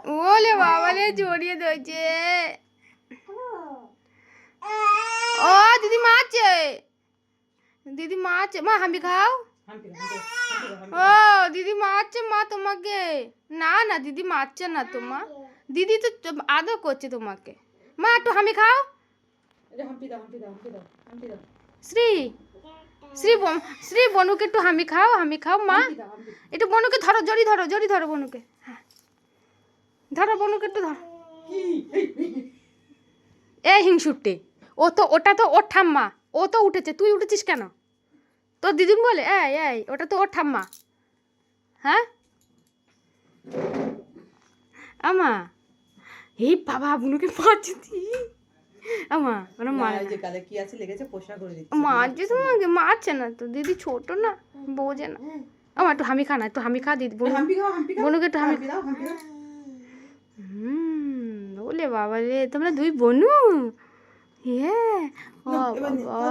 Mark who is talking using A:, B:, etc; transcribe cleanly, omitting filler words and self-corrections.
A: ওলে বাবা রে জড়িয়ে ধরছে। ও দিদি মারছে, দিদি মারছে। মা হাম্পি খাও। ও দিদি মারছে মা তোমাকে। না না দিদি মারছে না তোমা, দিদি তো আদর করছে তোমাকে। মা একটু হামি খাও। শ্রী শ্রী শ্রী বনুকে একটু হামি খাও, হামি খাও মা। একটু বনুকে ধরো, জড়ি ধরো, জড়ি ধরো বনুকে। হ্যাঁ ধরো বনুকে একটু ধরো। এই হিংসুটে, ও তো ওটা তো ওর ঠাম্মা, ও তো উঠেছে, তুই উঠেছিস কেন? তোর দিদুন বলে এই এই ওটা তো ওর ঠাম্মা। হ্যাঁ আমা, এই বাবা বুনুকে মারছি তুই। আমা ওরা মারছে মারছে তোমাকে, মারছে না তো দিদি, ছোট না বোঝে না। আমার একটু হামি খা না, একটু হামি খা দিদি, বনুকে একটু হামি। বলে বাবা রে তোমরা দুই বনু। হ্যাঁ ও বাবা।